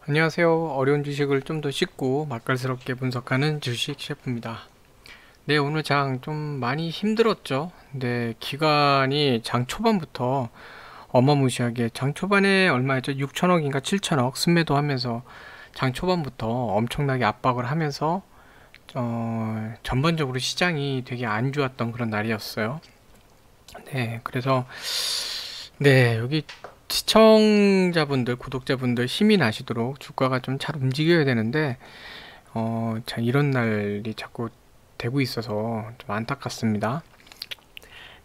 안녕하세요. 어려운 주식을 좀 더 쉽고 맛깔스럽게 분석하는 주식 셰프입니다. 네, 오늘 장 좀 많이 힘들었죠. 근데 기간이 장 초반부터 어마무시하게 장 초반에 얼마였죠? 6천억인가 7천억 순매도 하면서 장 초반부터 엄청나게 압박을 하면서 전반적으로 시장이 되게 안 좋았던 그런 날이었어요. 네, 그래서 네, 여기 시청자분들, 구독자분들 힘이 나시도록 주가가 좀 잘 움직여야 되는데, 참 이런 날이 자꾸 되고 있어서 좀 안타깝습니다.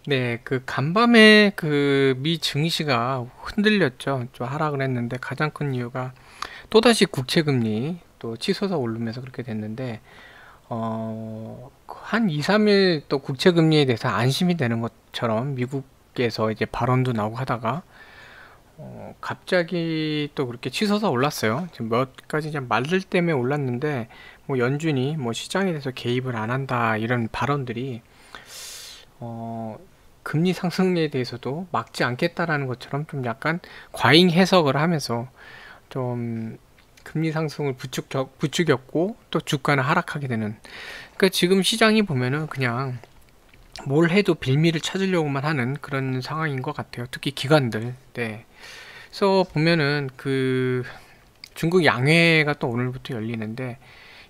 네, 그 간밤에 그 미 증시가 흔들렸죠. 좀 하락을 했는데 가장 큰 이유가 또다시 국채금리 또 치솟아 오르면서 그렇게 됐는데, 한 2, 3일 또 국채금리에 대해서 안심이 되는 것처럼 미국에서 이제 발언도 나오고 하다가 갑자기 또 그렇게 치솟아 올랐어요. 지금 몇 가지 그냥 말들 때문에 올랐는데 뭐 연준이 뭐 시장에 대해서 개입을 안 한다 이런 발언들이 어, 금리 상승에 대해서도 막지 않겠다라는 것처럼 좀 약간 과잉 해석을 하면서 좀 금리 상승을 부추겼고 또 주가는 하락하게 되는. 그러니까 지금 시장이 보면은 그냥 뭘 해도 빌미를 찾으려고만 하는 그런 상황인 것 같아요. 특히 기관들. 네. 그래서 보면은 그 중국 양회가 또 오늘부터 열리는데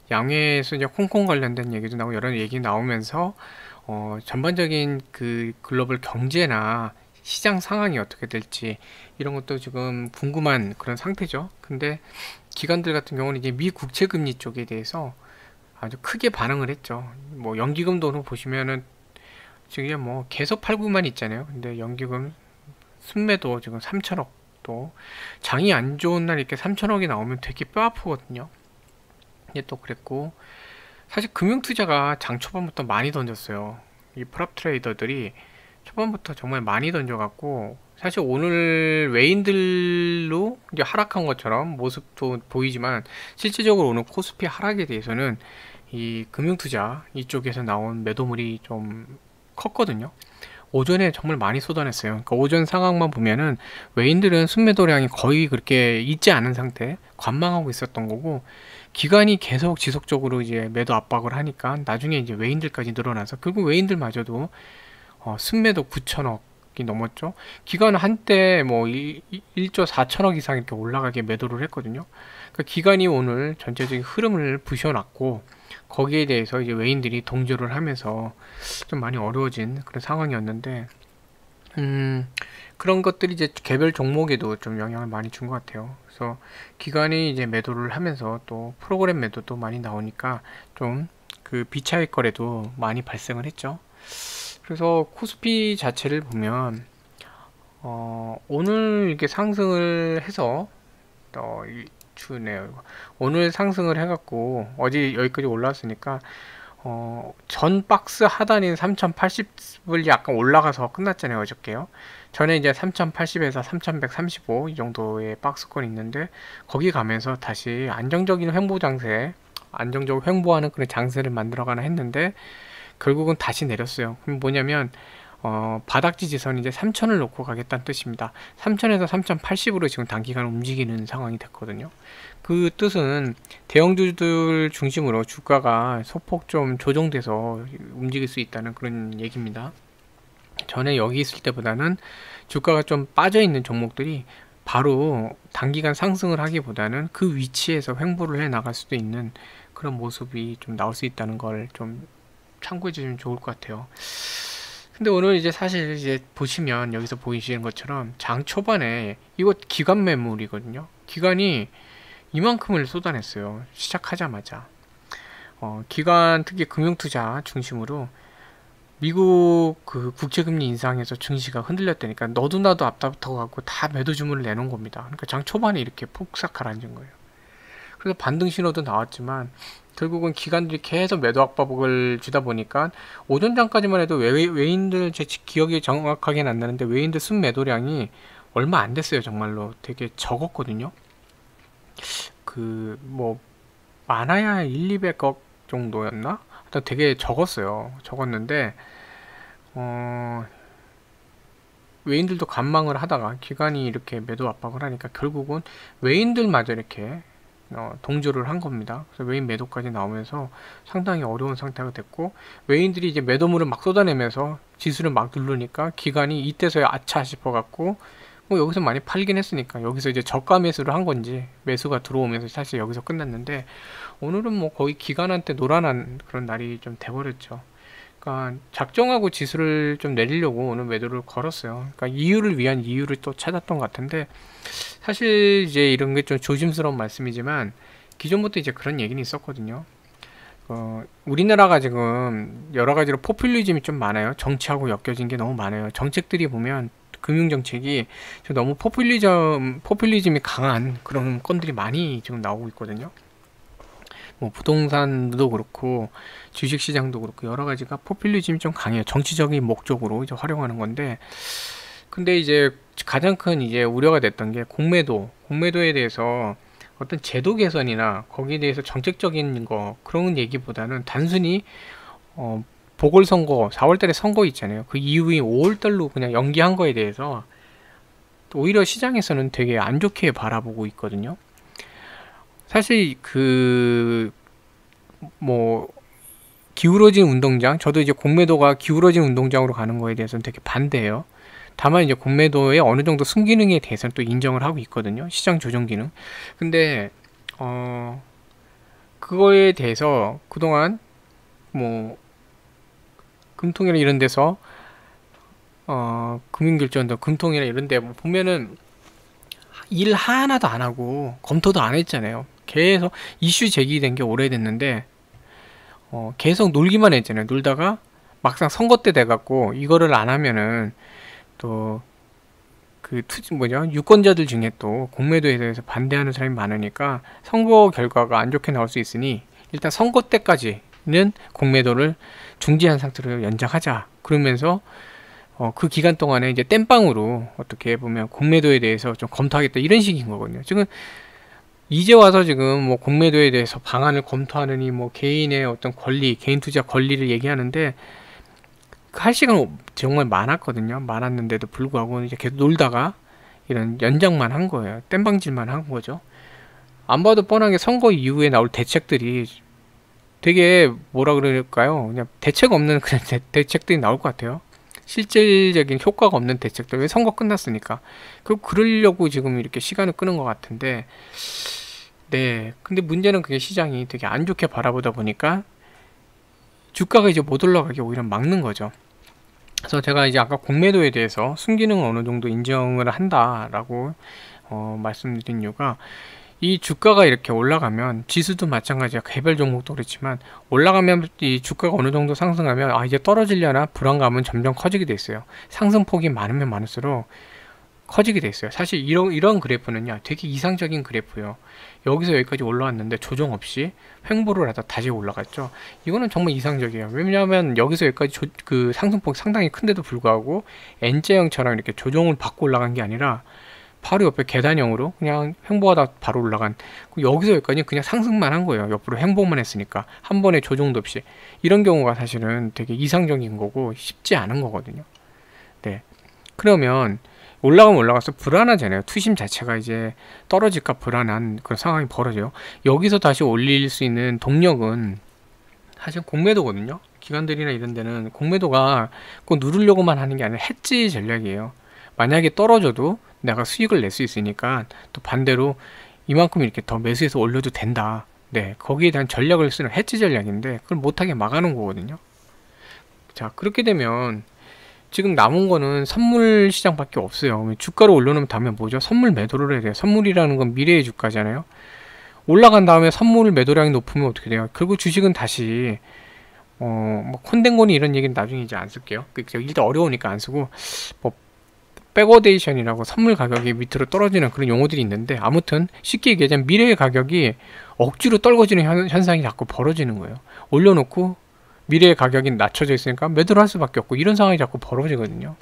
양회에서 이제 홍콩 관련된 얘기도 나오고 여러 얘기 나오면서 전반적인 그 글로벌 경제나 시장 상황이 어떻게 될지 이런 것도 지금 궁금한 그런 상태죠. 근데 기관들 같은 경우는 이제 미 국채 금리 쪽에 대해서 아주 크게 반응을 했죠. 뭐 연기금도 보시면은 지금 뭐 계속 팔고만 있잖아요. 근데 연기금 순매도 지금 3천억 또 장이 안 좋은 날 이렇게 3천억이 나오면 되게 뼈 아프거든요. 이게 또 그랬고 사실 금융투자가 장 초반부터 많이 던졌어요. 이 프랍 트레이더들이 초반부터 정말 많이 던져갖고 사실 오늘 외인들로 이제 하락한 것처럼 모습도 보이지만 실질적으로 오늘 코스피 하락에 대해서는 이 금융투자 이쪽에서 나온 매도물이 좀 컸거든요. 오전에 정말 많이 쏟아냈어요. 그러니까 오전 상황만 보면은 외인들은 순매도량이 거의 그렇게 있지 않은 상태, 관망하고 있었던 거고, 기관이 계속 지속적으로 이제 매도 압박을 하니까 나중에 이제 외인들까지 늘어나서 결국 외인들마저도 순매도 9천억이 넘었죠. 기관은 한때 뭐 1조 4천억 이상 이렇게 올라가게 매도를 했거든요. 그러니까 기관이 오늘 전체적인 흐름을 부셔놨고 거기에 대해서 이제 외인들이 동조를 하면서 좀 많이 어려워진 그런 상황이었는데 그런 것들이 이제 개별 종목에도 좀 영향을 많이 준 것 같아요. 그래서 기관이 이제 매도를 하면서 또 프로그램 매도도 많이 나오니까 좀 그 비차익 거래도 많이 발생을 했죠. 그래서 코스피 자체를 보면 오늘 이렇게 상승을 해서 주네요. 오늘 상승을 해갖고 어제 여기까지 올라왔으니까 전 박스 하단인 3080을 약간 올라가서 끝났잖아요. 어저께요. 전에 이제 3080에서 3135 이 정도의 박스권이 있는데 거기 가면서 다시 안정적인 횡보 장세, 안정적으로 횡보하는 그런 장세를 만들어가나 했는데 결국은 다시 내렸어요. 그럼 뭐냐면 바닥 지지선 이제 3000을 놓고 가겠다는 뜻입니다. 3000에서 3080으로 지금 단기간 움직이는 상황이 됐거든요. 그 뜻은 대형주들 중심으로 주가가 소폭 좀 조정돼서 움직일 수 있다는 그런 얘기입니다. 전에 여기 있을 때보다는 주가가 좀 빠져 있는 종목들이 바로 단기간 상승을 하기보다는 그 위치에서 횡보를 해 나갈 수도 있는 그런 모습이 좀 나올 수 있다는 걸 좀 참고해 주시면 좋을 것 같아요. 근데 오늘 이제 사실 이제 보시면 여기서 보이시는 것처럼 장 초반에 이거 기관 매물이거든요. 기관이 이만큼을 쏟아냈어요. 시작하자마자. 기관 특히 금융투자 중심으로 미국 그 국제금리 인상에서 증시가 흔들렸다니까 너도 나도 앞다부터 갖고 다 매도 주문을 내놓은 겁니다. 그러니까 장 초반에 이렇게 폭삭 가라앉은 거예요. 그래서 반등 신호도 나왔지만 결국은 기관들이 계속 매도 압박을 주다 보니까 오전장까지만 해도 외인들 제 기억이 정확하게는 안 나는데 외인들 순매도량이 얼마 안 됐어요. 정말로 되게 적었거든요. 그 뭐 많아야 1, 200억 정도였나? 하여튼 되게 적었어요. 적었는데 외인들도 관망을 하다가 기관이 이렇게 매도 압박을 하니까 결국은 외인들마저 이렇게 동조를 한 겁니다. 그래서 외인 매도까지 나오면서 상당히 어려운 상태가 됐고, 외인들이 이제 매도물을 막 쏟아내면서 지수를 막 누르니까 기관이 이때서야 아차 싶어갖고, 뭐 여기서 많이 팔긴 했으니까 여기서 이제 저가 매수를 한 건지 매수가 들어오면서 사실 여기서 끝났는데, 오늘은 뭐 거의 기관한테 노란한 그런 날이 좀 돼버렸죠. 그러니까 작정하고 지수를 좀 내리려고 오늘 매도를 걸었어요. 그러니까 이유를 위한 이유를 또 찾았던 것 같은데, 사실 이제 이런 게 좀 조심스러운 말씀이지만 기존부터 이제 그런 얘기는 있었거든요. 우리나라가 지금 여러 가지로 포퓰리즘이 좀 많아요. 정치하고 엮여진 게 너무 많아요. 정책들이 보면 금융정책이 좀 너무 포퓰리즘이 강한 그런 건들이 많이 지금 나오고 있거든요. 뭐 부동산도 그렇고 주식시장도 그렇고 여러 가지가 포퓰리즘이 좀 강해요. 정치적인 목적으로 이제 활용하는 건데, 근데 이제 가장 큰 이제 우려가 됐던 게 공매도에 대해서 어떤 제도 개선이나 거기에 대해서 정책적인 거 그런 얘기보다는 단순히 보궐선거 4월달에 선거 있잖아요. 그 이후인 5월달로 그냥 연기한 거에 대해서 오히려 시장에서는 되게 안 좋게 바라보고 있거든요. 사실 뭐 기울어진 운동장, 저도 이제 공매도가 기울어진 운동장으로 가는 거에 대해서는 되게 반대해요. 다만 이제 공매도의 어느 정도 순기능에 대해서는 또 인정을 하고 있거든요. 시장 조정 기능. 근데 그거에 대해서 그동안 뭐 금통이나 이런 데서 금융결제원도 금통이나 이런 데 보면은 일 하나도 안 하고 검토도 안 했잖아요. 계속 이슈 제기된 게 오래됐는데 계속 놀기만 했잖아요. 놀다가 막상 선거 때 돼갖고 이거를 안 하면은 또 그 유권자들 중에 또 공매도에 대해서 반대하는 사람이 많으니까 선거 결과가 안 좋게 나올 수 있으니 일단 선거 때까지는 공매도를 중지한 상태로 연장하자. 그러면서 그 기간 동안에 이제 땜빵으로 어떻게 보면 공매도에 대해서 좀 검토하겠다 이런 식인 거거든요. 지금 이제 와서 지금 뭐 공매도에 대해서 방안을 검토하느니 뭐 개인의 어떤 권리, 개인 투자 권리를 얘기하는데 할 시간 정말 많았는데도 불구하고 이제 계속 놀다가 이런 연장만 한 거예요. 땜방질만 한 거죠. 안 봐도 뻔하게 선거 이후에 나올 대책들이 되게 뭐라 그럴까요? 그냥 대책 없는 그냥 대책들이 나올 것 같아요. 실질적인 효과가 없는 대책들. 왜 선거 끝났으니까. 그러려고 지금 이렇게 시간을 끄는 것 같은데, 네. 근데 문제는 그게 시장이 되게 안 좋게 바라보다 보니까 주가가 이제 못 올라가게 오히려 막는 거죠. 그래서 제가 이제 아까 공매도에 대해서 순기능을 어느 정도 인정을 한다라고 말씀드린 이유가, 이 주가가 이렇게 올라가면 지수도 마찬가지야. 개별 종목도 그렇지만 올라가면 이 주가가 어느 정도 상승하면 이제 떨어지려나 불안감은 점점 커지게 돼 있어요. 상승폭이 많으면 많을수록 커지게 돼 있어요. 사실 이런 그래프는요 되게 이상적인 그래프예요. 여기서 여기까지 올라왔는데 조정 없이 횡보를 하다 다시 올라갔죠. 이거는 정말 이상적이에요. 왜냐하면 여기서 여기까지 그 상승폭이 상당히 큰데도 불구하고 N자형처럼 이렇게 조정을 받고 올라간 게 아니라 바로 옆에 계단형으로 그냥 횡보하다 바로 올라간, 여기서 여기까지 그냥 상승만 한 거예요. 옆으로 횡보만 했으니까 한 번에 조정도 없이. 이런 경우가 사실은 되게 이상적인 거고 쉽지 않은 거거든요. 네. 그러면 올라가면 올라가서 불안하잖아요. 투심 자체가 이제 떨어질까 불안한 그런 상황이 벌어져요. 여기서 다시 올릴 수 있는 동력은 사실 공매도거든요. 기관들이나 이런 데는 공매도가 꼭 누르려고만 하는 게 아니라 해지 전략이에요. 만약에 떨어져도 내가 수익을 낼 수 있으니까 또 반대로 이만큼 이렇게 더 매수해서 올려도 된다. 네, 거기에 대한 전략을 쓰는 해지 전략인데 그걸 못하게 막아놓은 거거든요. 자, 그렇게 되면 지금 남은 거는 선물 시장밖에 없어요. 주가를 올려놓으면 다음에 뭐죠? 선물 매도를 해야 돼요. 선물이라는 건 미래의 주가잖아요. 올라간 다음에 선물 매도량이 높으면 어떻게 돼요? 결국 주식은 다시 뭐 콘덴고니 이런 얘기는 나중에 이제 안 쓸게요. 일단 어려우니까 안 쓰고, 뭐 백워데이션이라고 선물 가격이 밑으로 떨어지는 그런 용어들이 있는데, 아무튼 쉽게 얘기하자면 미래의 가격이 억지로 떨궈지는 현상이 자꾸 벌어지는 거예요. 올려놓고 미래의 가격이 낮춰져 있으니까 매도를 할 수밖에 없고 이런 상황이 자꾸 벌어지거든요.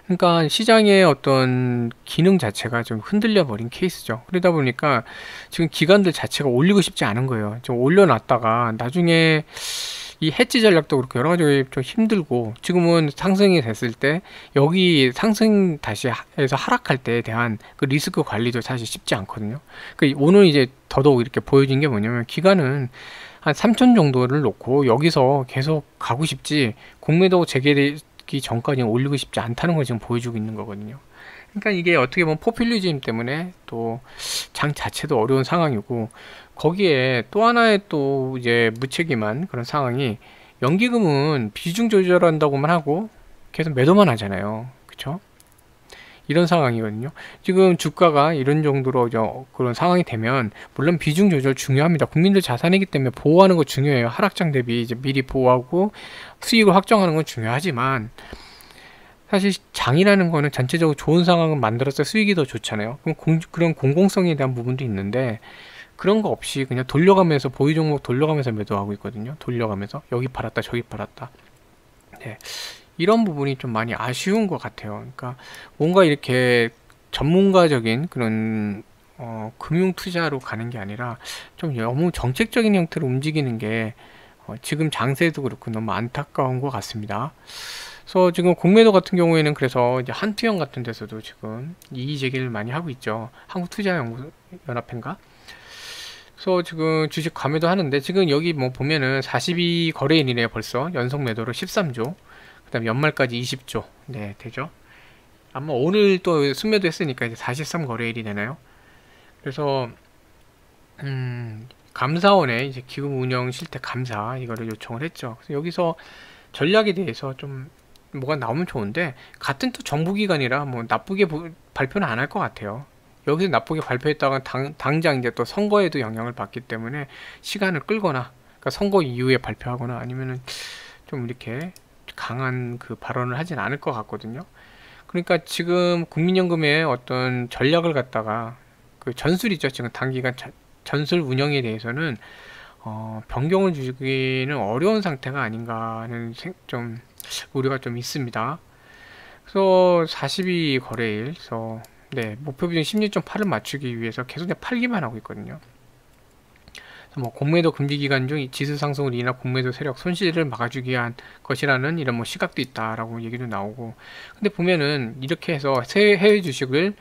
그러니까 시장의 어떤 기능 자체가 좀 흔들려 버린 케이스죠. 그러다 보니까 지금 기관들 자체가 올리고 싶지 않은 거예요. 좀 올려놨다가 나중에 이 해지 전략도 그렇고 여러 가지 좀 힘들고, 지금은 상승이 됐을 때 여기 상승 다시 해서 하락할 때에 대한 그 리스크 관리도 사실 쉽지 않거든요. 그 오늘 이제 더더욱 이렇게 보여진 게 뭐냐면, 기간은 한 3천 정도를 놓고 여기서 계속 가고 싶지, 공매도 재개되기 전까지 올리고 싶지 않다는 걸 지금 보여주고 있는 거거든요. 그러니까 이게 어떻게 보면 포퓰리즘 때문에 또 장 자체도 어려운 상황이고, 거기에 또 하나의 또 이제 무책임한 그런 상황이, 연기금은 비중 조절한다고만 하고 계속 매도만 하잖아요. 그쵸? 이런 상황이거든요. 지금 주가가 이런 정도로 그런 상황이 되면, 물론 비중 조절 중요합니다. 국민들 자산이기 때문에 보호하는 거 중요해요. 하락장 대비 이제 미리 보호하고 수익을 확정하는 건 중요하지만, 사실 장이라는 거는 전체적으로 좋은 상황을 만들어서 수익이 더 좋잖아요. 그럼 그런 공공성에 대한 부분도 있는데, 그런 거 없이 그냥 돌려가면서, 보유 종목 돌려가면서 매도하고 있거든요. 돌려가면서 여기 팔았다 저기 팔았다. 네. 이런 부분이 좀 많이 아쉬운 것 같아요. 그러니까 뭔가 이렇게 전문가적인 그런 금융 투자로 가는 게 아니라, 좀 너무 정책적인 형태로 움직이는 게 지금 장세도 그렇고 너무 안타까운 것 같습니다. 그래서 지금 공매도 같은 경우에는, 그래서 이제 한투영 같은 데서도 지금 이의 제기를 많이 하고 있죠. 한국투자연구연합회인가? 그래서 지금 주식 과매도 하는데, 지금 여기 뭐 보면은 42거래일이네요. 벌써 연속 매도로 13조, 그 다음 연말까지 20조 네 되죠. 아마 오늘 또 순매도 했으니까 이제 43거래일이 되나요? 그래서 감사원에 이제 기금 운영 실태 감사 이거를 요청을 했죠. 그래서 여기서 전략에 대해서 좀 뭐가 나오면 좋은데, 같은 또 정부기관이라 뭐 나쁘게 발표는 안 할 것 같아요. 여기서 나쁘게 발표했다가 당장 이제 또 선거에도 영향을 받기 때문에 시간을 끌거나, 그러니까 선거 이후에 발표하거나, 아니면은 좀 이렇게 강한 그 발언을 하진 않을 것 같거든요. 그러니까 지금 국민연금의 어떤 전략을 갖다가, 그 전술이죠. 지금 단기간 전술 운영에 대해서는 변경을 주기는 어려운 상태가 아닌가 하는 좀 우려가 좀 있습니다. 그래서 42거래일, 그래서 네, 목표 비중 16.8을 맞추기 위해서 계속 그냥 팔기만 하고 있거든요. 뭐 공매도 금지 기간 중 지수 상승으로 인한 공매도 세력 손실을 막아주기 위한 것이라는 이런 뭐 시각도 있다라고 얘기도 나오고, 근데 보면은 이렇게 해서 해외 주식을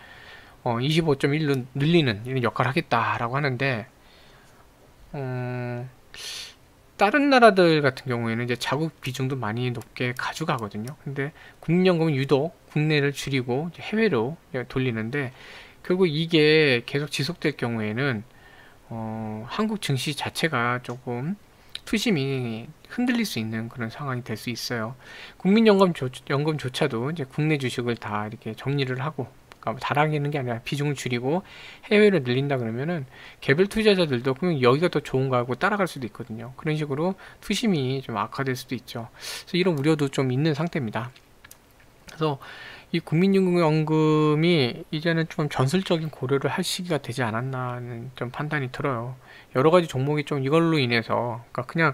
25.1로 늘리는 이런 역할을 하겠다라고 하는데, 다른 나라들 같은 경우에는 이제 자국 비중도 많이 높게 가져가거든요. 근데 국민연금은 유독 국내를 줄이고 해외로 돌리는데, 결국 이게 계속 지속될 경우에는 한국 증시 자체가 조금 투심이 흔들릴 수 있는 그런 상황이 될 수 있어요. 국민연금조차도 이제 국내 주식을 다 이렇게 정리를 하고, 그러니까 다락이는 게 아니라 비중을 줄이고 해외로 늘린다 그러면은, 개별 투자자들도 그냥 여기가 더 좋은가 하고 따라갈 수도 있거든요. 그런 식으로 투심이 좀 악화될 수도 있죠. 그래서 이런 우려도 좀 있는 상태입니다. 그래서 이 국민연금이 이제는 좀 전술적인 고려를 할 시기가 되지 않았나 하는 좀 판단이 들어요. 여러 가지 종목이 좀 이걸로 인해서, 그러니까 그냥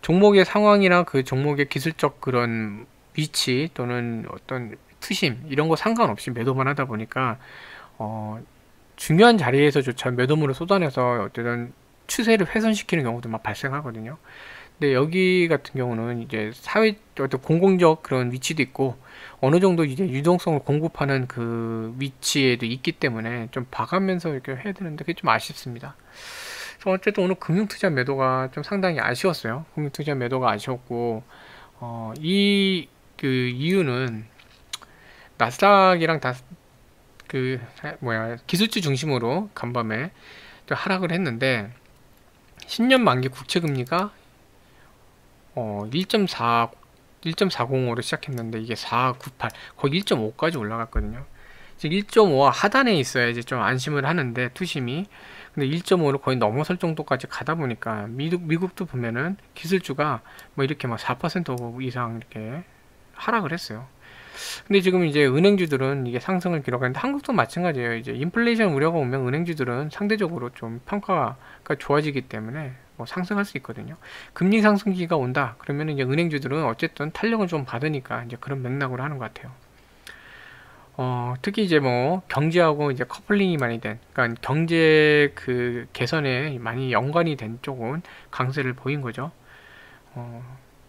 종목의 상황이나 그 종목의 기술적 그런 위치 또는 어떤 투심 이런 거 상관없이 매도만 하다 보니까 중요한 자리에서조차 매도물을 쏟아내서 어쨌든 추세를 훼손시키는 경우도 막 발생하거든요. 근데 여기 같은 경우는 이제 사회 어떤 공공적 그런 위치도 있고, 어느 정도 이제 유동성을 공급하는 그 위치에도 있기 때문에 좀 봐가면서 이렇게 해야 되는데, 그게 좀 아쉽습니다. 그래서 어쨌든 오늘 금융투자 매도가 좀 상당히 아쉬웠어요. 금융투자 매도가 아쉬웠고, 이 그 이유는 나스닥이랑 그 기술주 중심으로 간밤에 좀 하락을 했는데, 10년 만기 국채 금리가 1.40으로 시작했는데 이게 4.98, 거의 1.5까지 올라갔거든요. 즉 1.5 하단에 있어야지 좀 안심을 하는데, 투심이. 근데 1.5를 거의 넘어설 정도까지 가다 보니까, 미국도 보면은 기술주가 뭐 이렇게 막 4% 이상 이렇게 하락을 했어요. 근데 지금 이제 은행주들은 이게 상승을 기록하는데, 한국도 마찬가지예요. 이제 인플레이션 우려가 오면 은행주들은 상대적으로 좀 평가가 좋아지기 때문에 뭐 상승할 수 있거든요. 금리 상승기가 온다 그러면 이제 은행주들은 어쨌든 탄력을 좀 받으니까 이제 그런 맥락으로 하는 것 같아요. 특히 이제 뭐 경제하고 이제 커플링이 많이 된, 그러니까 경제 그 개선에 많이 연관이 된 쪽은 강세를 보인 거죠.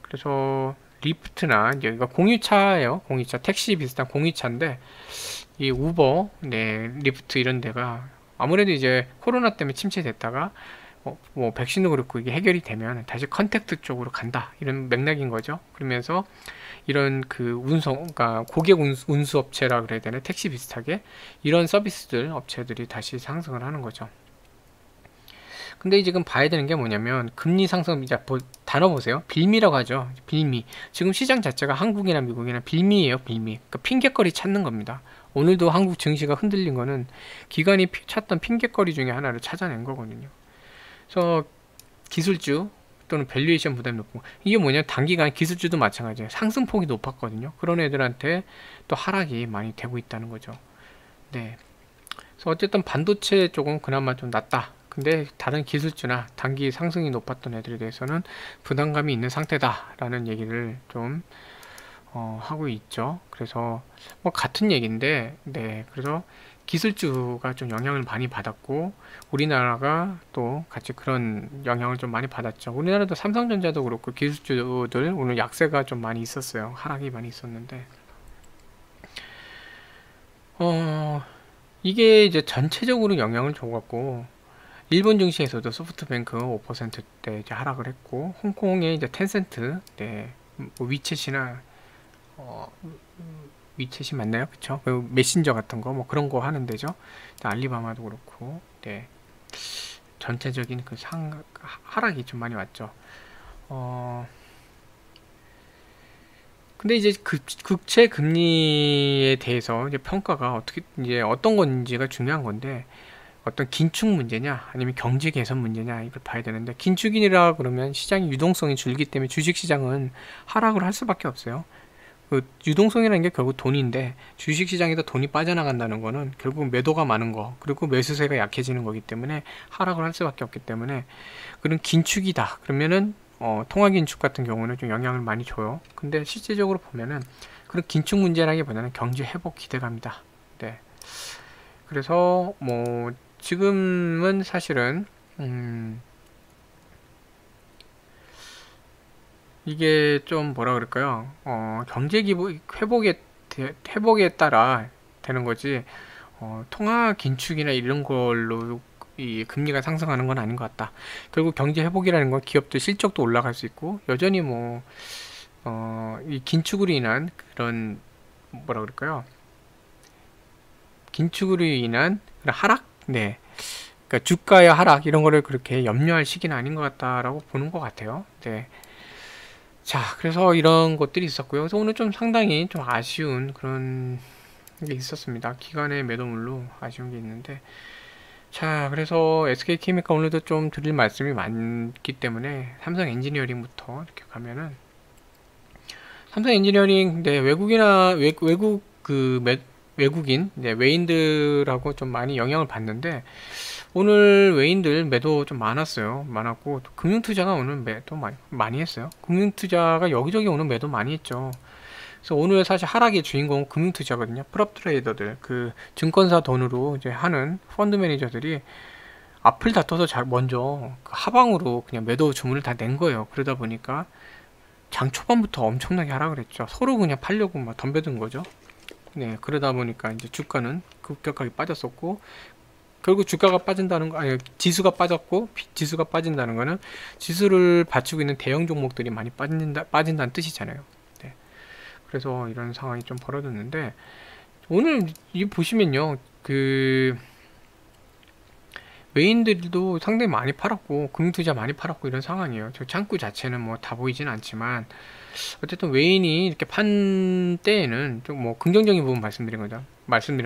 그래서 리프트나 이제 이거 공유차예요. 공유차 택시 비슷한 공유차인데 이 우버, 네, 리프트 이런 데가 아무래도 이제 코로나 때문에 침체됐다가 뭐 백신도 그렇고 이게 해결이 되면 다시 컨택트 쪽으로 간다 이런 맥락인 거죠. 그러면서 이런 그 그러니까 고객 운수 업체라 그래야 되나 택시 비슷하게 이런 서비스들 업체들이 다시 상승을 하는 거죠. 근데 지금 봐야 되는 게 뭐냐면 금리 상승 이제 단어 보세요. 빌미라고 하죠. 빌미. 지금 시장 자체가 한국이나 미국이나 빌미예요. 빌미. 그러니까 핑계거리 찾는 겁니다. 오늘도 한국 증시가 흔들린 거는 기관이 찾던 핑계거리 중에 하나를 찾아낸 거거든요. 그래서 기술주 또는 밸류에이션 부담이 높고 이게 뭐냐 단기간 기술주도 마찬가지예요. 상승폭이 높았거든요. 그런 애들한테 또 하락이 많이 되고 있다는 거죠. 네. 그래서 어쨌든 반도체 쪽은 그나마 좀 낫다. 근데 다른 기술주나 단기 상승이 높았던 애들에 대해서는 부담감이 있는 상태다라는 얘기를 좀 하고 있죠. 그래서 뭐 같은 얘기인데, 네, 그래서 기술주가 좀 영향을 많이 받았고 우리나라가 또 같이 그런 영향을 좀 많이 받았죠. 우리나라도 삼성전자도 그렇고 기술주들 오늘 약세가 좀 많이 있었어요. 하락이 많이 있었는데 이게 이제 전체적으로 영향을 줘갖고 일본 증시에서도 소프트뱅크 5%대 이제 하락을 했고 홍콩의 이제 텐센트, 네, 뭐 위챗이나 위챗이 맞나요? 그쵸? 그 메신저 같은 거 뭐 그런 거 하는 데죠. 알리바마도 그렇고, 네, 전체적인 그 하락이 좀 많이 왔죠. 근데 이제 국채 금리에 대해서 이제 평가가 어떻게 이제 어떤 건지가 중요한 건데 어떤 긴축 문제냐 아니면 경제 개선 문제냐 이걸 봐야 되는데 긴축이라 그러면 시장의 유동성이 줄기 때문에 주식시장은 하락을 할 수밖에 없어요. 그 유동성이라는 게 결국 돈인데 주식시장에서 돈이 빠져나간다는 거는 결국 매도가 많은 거 그리고 매수세가 약해지는 거기 때문에 하락을 할 수밖에 없기 때문에 그런 긴축이다 그러면은 통화 긴축 같은 경우는 좀 영향을 많이 줘요. 근데 실질적으로 보면은 그런 긴축 문제라기보다는 경제 회복 기대감이다. 네. 그래서 뭐 지금은 사실은 이게 좀 뭐라 그럴까요? 경제 회복에 따라 되는 거지. 통화 긴축이나 이런 걸로 이 금리가 상승하는 건 아닌 것 같다. 결국 경제 회복이라는 건 기업들 실적도 올라갈 수 있고 여전히 뭐 이 긴축으로 인한 그런 뭐라 그럴까요? 긴축으로 인한 그런 하락? 네. 그러니까 주가의 하락 이런 거를 그렇게 염려할 시기는 아닌 것 같다라고 보는 것 같아요. 네. 자, 그래서 이런 것들이 있었고요. 그래서 오늘 좀 상당히 좀 아쉬운 그런 게 있었습니다. 기관의 매도물로 아쉬운 게 있는데. 자, 그래서 SK케미칼 오늘도 좀 드릴 말씀이 많기 때문에 삼성 엔지니어링부터 이렇게 가면은 삼성 엔지니어링 네, 외국 외국인 네, 외인들하고 좀 많이 영향을 받는데 오늘 외인들 매도 좀 많았고 또 금융투자가 오늘 매도 많이 했어요. 금융투자가 여기저기 오늘 매도 많이 했죠. 그래서 오늘 사실 하락의 주인공은 금융투자거든요. 프롭 트레이더들 그 증권사 돈으로 이제 하는 펀드 매니저들이 앞을 다퉈서 먼저 그 하방으로 그냥 매도 주문을 다 낸 거예요. 그러다 보니까 장 초반부터 엄청나게 하락을 했죠. 서로 그냥 팔려고 막 덤벼든 거죠. 네, 그러다 보니까 이제 주가는 급격하게 빠졌었고 결국 주가가 빠진다는 거 아니 지수가 빠졌고 지수가 빠진다는 거는 지수를 받치고 있는 대형 종목들이 많이 빠진다는 뜻이잖아요. 네. 그래서 이런 상황이 좀 벌어졌는데 오늘 이 보시면요 그 외인들도 상당히 많이 팔았고 금융투자 많이 팔았고 이런 상황이에요. 저 창구 자체는 뭐 다 보이진 않지만 어쨌든 외인이 이렇게 판 때에는 좀 뭐 긍정적인 부분 말씀드린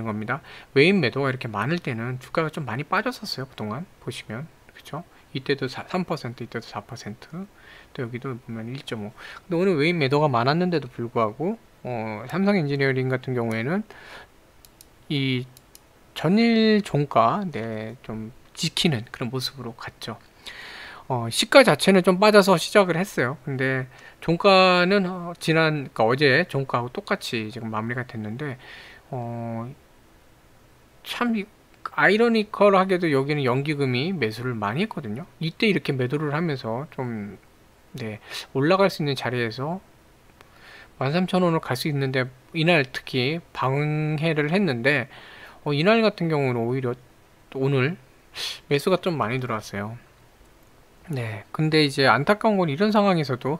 겁니다. 외인 매도가 이렇게 많을 때는 주가가 좀 많이 빠졌었어요. 그동안 보시면 그렇죠? 이때도 3%, 이때도 4%, 또 여기도 보면 1.5. 근데 오늘 외인 매도가 많았는데도 불구하고 삼성 엔지니어링 같은 경우에는 이 전일 종가 네, 좀 지키는 그런 모습으로 갔죠. 시가 자체는 좀 빠져서 시작을 했어요. 근데 종가는 그러니까 어제 종가하고 똑같이 지금 마무리가 됐는데 참 아이러니컬하게도 여기는 연기금이 매수를 많이 했거든요. 이때 이렇게 매도를 하면서 좀 네, 올라갈 수 있는 자리에서 13,000원을 갈 수 있는데 이날 특히 방해를 했는데 이날 같은 경우는 오히려 오늘 매수가 좀 많이 들어왔어요. 네, 근데 이제 안타까운 건 이런 상황에서도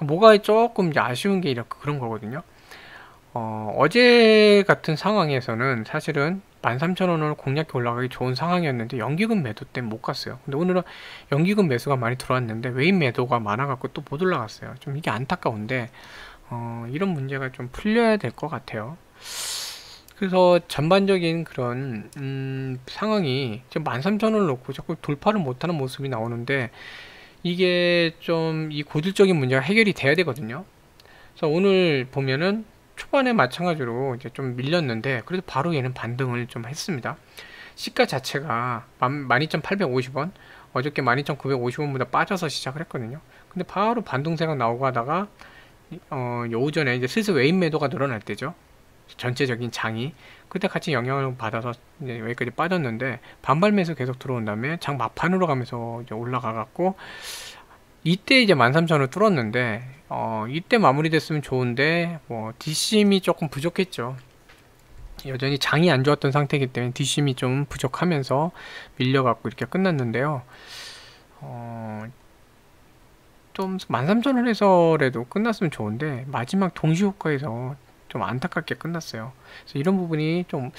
뭐가 조금 이제 아쉬운 게 이렇게 그런 거거든요. 어제 같은 상황에서는 사실은 13,000원을 공략해 올라가기 좋은 상황이었는데 연기금 매도 때문에 못 갔어요. 근데 오늘은 연기금 매수가 많이 들어왔는데 외인 매도가 많아갖고 또 못 올라갔어요. 좀 이게 안타까운데 이런 문제가 좀 풀려야 될 것 같아요. 그래서 전반적인 그런 상황이 지금 13,000원을 놓고 자꾸 돌파를 못하는 모습이 나오는데 이게 좀 이 고질적인 문제가 해결이 돼야 되거든요. 그래서 오늘 보면은 초반에 마찬가지로 이제 좀 밀렸는데 그래도 바로 얘는 반등을 좀 했습니다. 시가 자체가 12,850원, 어저께 12,950원보다 빠져서 시작을 했거든요. 근데 바로 반등세가 나오고 하다가 오전에 이제 슬슬 외인 매도가 늘어날 때죠. 전체적인 장이 그때 같이 영향을 받아서 이제 여기까지 빠졌는데 반발 매수 계속 들어온 다음에 장 막판으로 가면서 이제 올라가 갖고 이때 이제 13,000원을 뚫었는데 이때 마무리됐으면 좋은데 뭐 뒷심이 조금 부족했죠. 여전히 장이 안 좋았던 상태이기 때문에 뒷심이 좀 부족하면서 밀려갖고 이렇게 끝났는데요. 좀 13,000원에서라도 끝났으면 좋은데 마지막 동시효과에서 좀 안타깝게 끝났어요. 그래서 이런 부분이 좀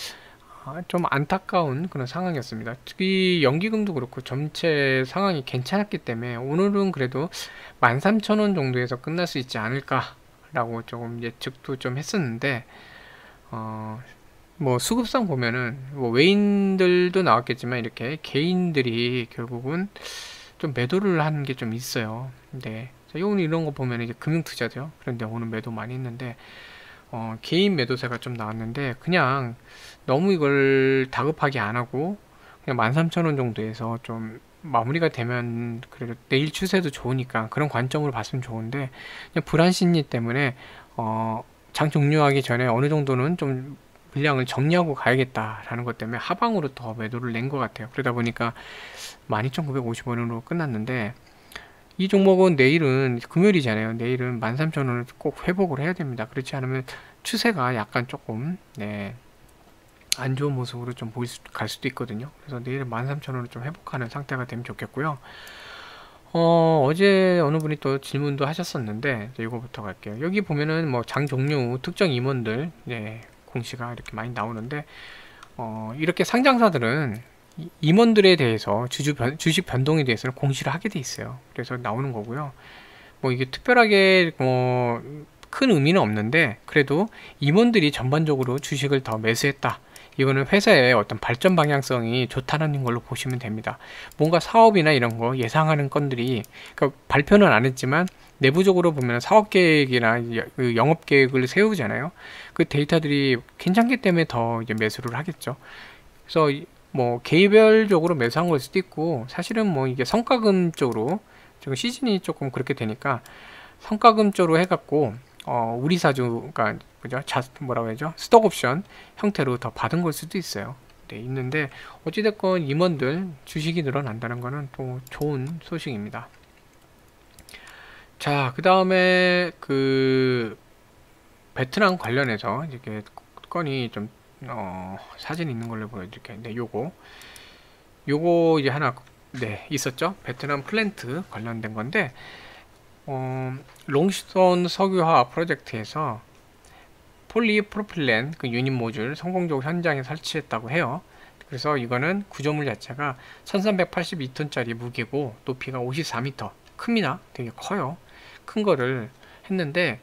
안타까운 그런 상황이었습니다. 특히 연기금도 그렇고 전체 상황이 괜찮았기 때문에 오늘은 그래도 13,000원 정도에서 끝날 수 있지 않을까라고 조금 예측도 좀 했었는데 뭐 수급상 보면은 뭐 외인들도 나왔겠지만 이렇게 개인들이 결국은 좀 매도를 하는 게 좀 있어요. 네. 오늘 이런 거 보면 이제 금융투자죠. 그런데 오늘 매도 많이 했는데 개인 매도세가 좀 나왔는데 그냥 너무 이걸 다급하게 안 하고 그냥 13,000원 정도에서 좀 마무리가 되면 그래도 내일 추세도 좋으니까 그런 관점으로 봤으면 좋은데 그냥 불안 심리 때문에 장 종료하기 전에 어느 정도는 좀 물량을 정리하고 가야겠다라는 것 때문에 하방으로 더 매도를 낸 것 같아요. 그러다 보니까 12,950원으로 끝났는데 이 종목은 내일은 금요일이잖아요. 내일은 13,000원을 꼭 회복을 해야 됩니다. 그렇지 않으면 추세가 약간 조금 안 좋은 모습으로 좀 갈 수도 있거든요. 그래서 내일은 13,000원을 좀 회복하는 상태가 되면 좋겠고요. 어제 어느 분이 또 질문도 하셨었는데 이거부터 갈게요. 여기 보면은 뭐 장 종료 후 특정 임원들 공시가 이렇게 많이 나오는데 이렇게 상장사들은 임원들에 대해서 주식 변동에 대해서는 공시를 하게 돼 있어요. 그래서 나오는 거고요. 뭐 이게 특별하게 큰 의미는 없는데 그래도 임원들이 전반적으로 주식을 더 매수했다. 이거는 회사의 어떤 발전 방향성이 좋다는 걸로 보시면 됩니다. 뭔가 사업이나 이런 거 예상하는 건들이 그러니까 발표는 안 했지만 내부적으로 보면 사업 계획이나 영업 계획을 세우잖아요. 그 데이터들이 괜찮기 때문에 더 이제 매수를 하겠죠. 그래서 뭐 개별적으로 매수한 걸 수도 있고 사실은 뭐 이게 성과금 쪽으로 지금 시즌이 조금 그렇게 되니까 성과금 쪽으로 해갖고 우리 사주 그러니까 그죠? 뭐라고 해야죠? 스톡옵션 형태로 더 받은 걸 수도 있어요. 네, 있는데 어찌됐건 임원들 주식이 늘어난다는 거는 또 좋은 소식입니다. 자, 그 다음에 그 베트남 관련해서 이렇게 건이 좀 사진 있는 걸로 보여드릴게요. 네, 요거 이제 하나 있었죠. 베트남 플랜트 관련된 건데 롱스톤 석유화학 프로젝트에서 폴리프로필렌 그 유닛 모듈 성공적으로 현장에 설치했다고 해요. 그래서 이거는 구조물 자체가 1382톤짜리 무게고 높이가 54m 큽니다. 되게 커요. 큰 거를 했는데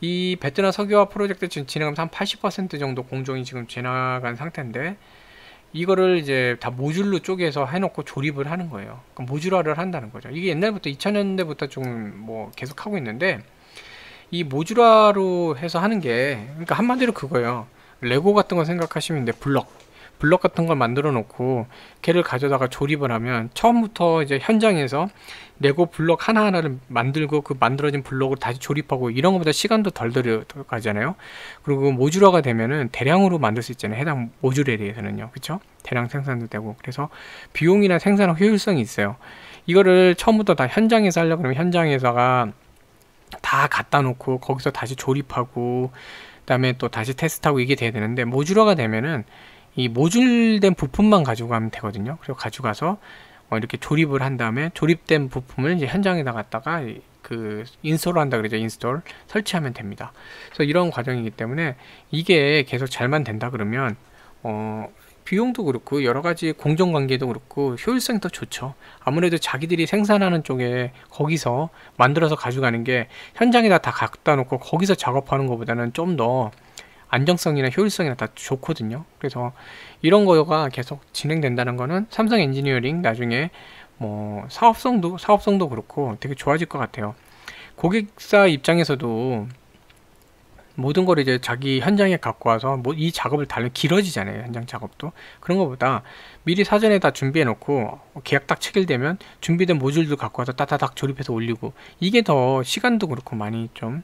이 베트남 석유화학 프로젝트 지금 진행하면서 한 80% 정도 공정이 지금 지나간 상태인데 이거를 이제 다 모듈로 쪼개서 해놓고 조립을 하는 거예요. 그러니까 모듈화를 한다는 거죠. 이게 옛날부터 2000년대부터 좀 뭐 계속 하고 있는데 이 모듈화로 해서 하는 게 그러니까 한마디로 그거예요. 레고 같은 거 생각하시면 돼. 블럭 같은 걸 만들어 놓고 걔를 가져다가 조립을 하면 처음부터 이제 현장에서 레고 블럭 하나하나를 만들고 그 만들어진 블럭을 다시 조립하고 이런 것보다 시간도 덜 들어가잖아요. 그리고 모듈화가 되면은 대량으로 만들 수 있잖아요. 해당 모듈에 대해서는요. 그쵸? 대량 생산도 되고 그래서 비용이나 생산 효율성이 있어요. 이거를 처음부터 다 현장에서 하려고 그러면 현장에서가 다 갖다 놓고 거기서 다시 조립하고 그다음에 또 다시 테스트하고 이게 돼야 되는데, 모듈화가 되면은 이 모듈된 부품만 가지고 가면 되거든요. 그리고 가져가서 이렇게 조립을 한 다음에 조립된 부품을 이제 현장에다 갖다가 그 인스톨 한다 그러죠. 인스톨 설치하면 됩니다. 그래서 이런 과정이기 때문에 이게 계속 잘만 된다 그러면 비용도 그렇고 여러 가지 공정관계도 그렇고 효율성이 더 좋죠. 아무래도 자기들이 생산하는 쪽에 거기서 만들어서 가져가는 게 현장에다 다 갖다 놓고 거기서 작업하는 것보다는 좀 더 안정성이나 효율성이나 다 좋거든요. 그래서 이런 거가 계속 진행된다는 거는 삼성 엔지니어링 나중에 뭐 사업성도 그렇고 되게 좋아질 것 같아요. 고객사 입장에서도 모든 걸 이제 자기 현장에 갖고 와서 뭐 이 작업을 달면 길어지잖아요. 현장 작업도. 그런 것보다 미리 사전에 다 준비해 놓고 계약 딱 체결되면 준비된 모듈도 갖고 와서 따다닥 조립해서 올리고, 이게 더 시간도 그렇고 많이 좀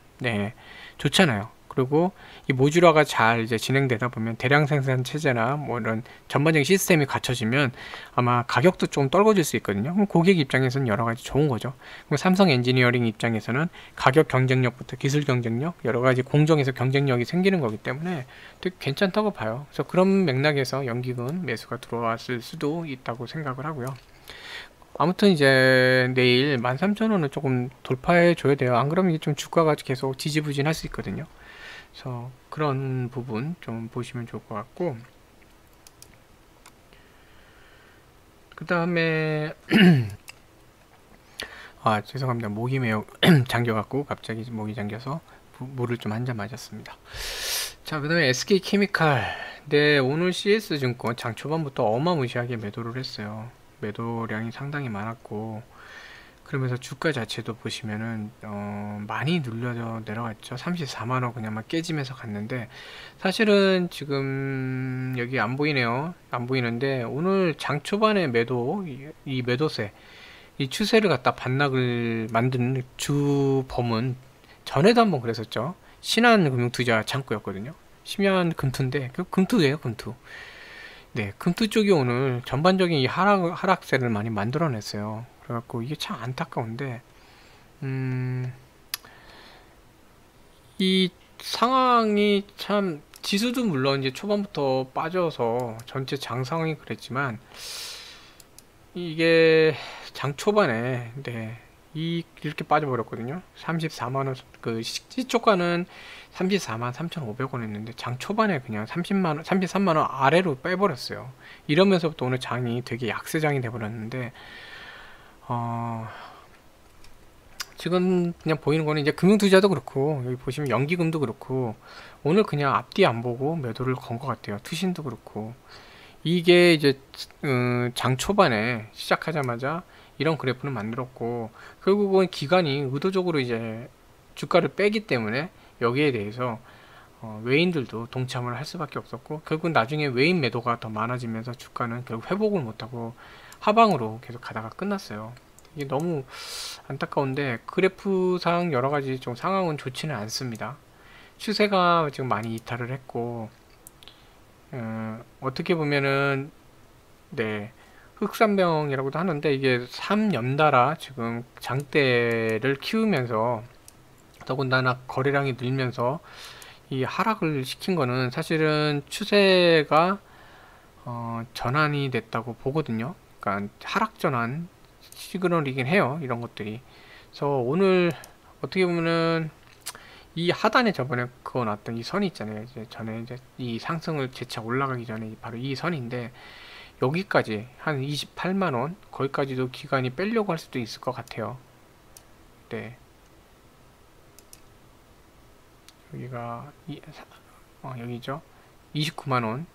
좋잖아요. 그리고 이 모듈화가 잘 이제 진행되다 보면 대량 생산 체제나 뭐 이런 전반적인 시스템이 갖춰지면 아마 가격도 좀 떨궈질 수 있거든요. 그럼 고객 입장에서는 여러 가지 좋은 거죠. 그럼 삼성 엔지니어링 입장에서는 가격 경쟁력부터 기술 경쟁력, 여러 가지 공정에서 경쟁력이 생기는 거기 때문에 되게 괜찮다고 봐요. 그래서 그런 맥락에서 연기금 매수가 들어왔을 수도 있다고 생각을 하고요. 아무튼 이제 내일 13,000원은 조금 돌파해 줘야 돼요. 안 그러면 이게 좀 주가가 계속 지지부진할 수 있거든요. 그래서 그런 부분 좀 보시면 좋을 것 같고, 그 다음에 죄송합니다. 목이 매우 잠겨갖고 갑자기 목이 잠겨서 물을 좀 한 잔 마셨습니다. 자, 그 다음에 SK케미칼. 네, 오늘 CS증권 장 초반부터 어마무시하게 매도를 했어요. 매도량이 상당히 많았고, 그러면서 주가 자체도 보시면은 많이 눌려져 내려갔죠. 34만원 그냥 막 깨지면서 갔는데, 사실은 지금 여기 안 보이네요. 안 보이는데 오늘 장 초반에 매도, 이 매도세, 이 추세를 갖다 반락을 만든 주범은 전에도 한번 그랬었죠. 신한금융투자 창구였거든요. 심연금투인데 그 금투예요, 금투. 네, 금투 쪽이 오늘 전반적인 이 하락세를 많이 만들어냈어요. 그래갖고 이게 참 안타까운데, 이 상황이 참, 지수도 물론 이제 초반부터 빠져서 전체 장상황이 그랬지만, 이게 장 초반에 이렇게 빠져버렸거든요. 34만원, 그 시초가는 34만 3,500원 했는데 장 초반에 그냥 33만원 아래로 빼버렸어요. 이러면서부터 오늘 장이 되게 약세장이 돼버렸는데, 지금 그냥 보이는 거는 이제 금융투자도 그렇고, 여기 보시면 연기금도 그렇고, 오늘 그냥 앞뒤 안 보고 매도를 건 것 같아요. 투신도 그렇고. 이게 이제 장 초반에 시작하자마자 이런 그래프를 만들었고, 결국은 기관이 의도적으로 이제 주가를 빼기 때문에 여기에 대해서 외인들도 동참을 할 수밖에 없었고, 결국 나중에 외인 매도가 더 많아지면서 주가는 결국 회복을 못하고 하방으로 계속 가다가 끝났어요. 이게 너무 안타까운데, 그래프상 여러가지 좀 상황은 좋지는 않습니다. 추세가 지금 많이 이탈을 했고, 어떻게 보면은 흑산병이라고도 하는데, 이게 3연달아 지금 장대를 키우면서 더군다나 거래량이 늘면서 이 하락을 시킨 거는 사실은 추세가 전환이 됐다고 보거든요. 그러니까 하락 전환 시그널이긴 해요, 이런 것들이. 그래서 오늘 어떻게 보면은 이 하단에 저번에 그어놨던 이 선이 있잖아요. 이제 전에 이제 이 상승을 재차 올라가기 전에 바로 이 선인데, 여기까지 한 28만원 거기까지도 기관이 빼려고 할 수도 있을 것 같아요. 네, 여기가 여기죠. 29만원